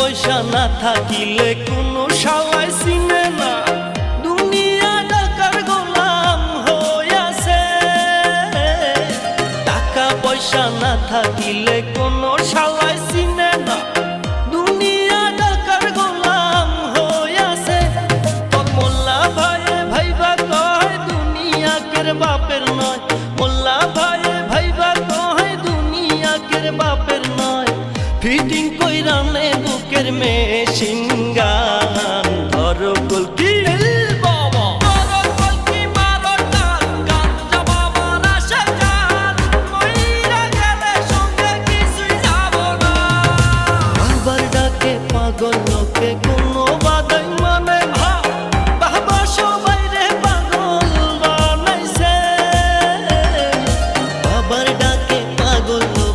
পয়সা না থাকিলে কোনো শালায় চিনে না, দুনিয়া টাকার গোলাম হইয়াছে। টাকা পয়সা না থাকিলে কোনো শালায় চিনে না, দুনিয়া টাকার গোলাম হইয়াছে। তোর মোল্লা ভাইয়ে ভাইবা কয় দুনিয়া কের বাপের নয়, মোল্লা ভাইয়ে ভাইবা কয় দুনিয়া কের বাপের নয়। ফিটিং কইরা নে বুকের মেশিন গান, ধরো কলকি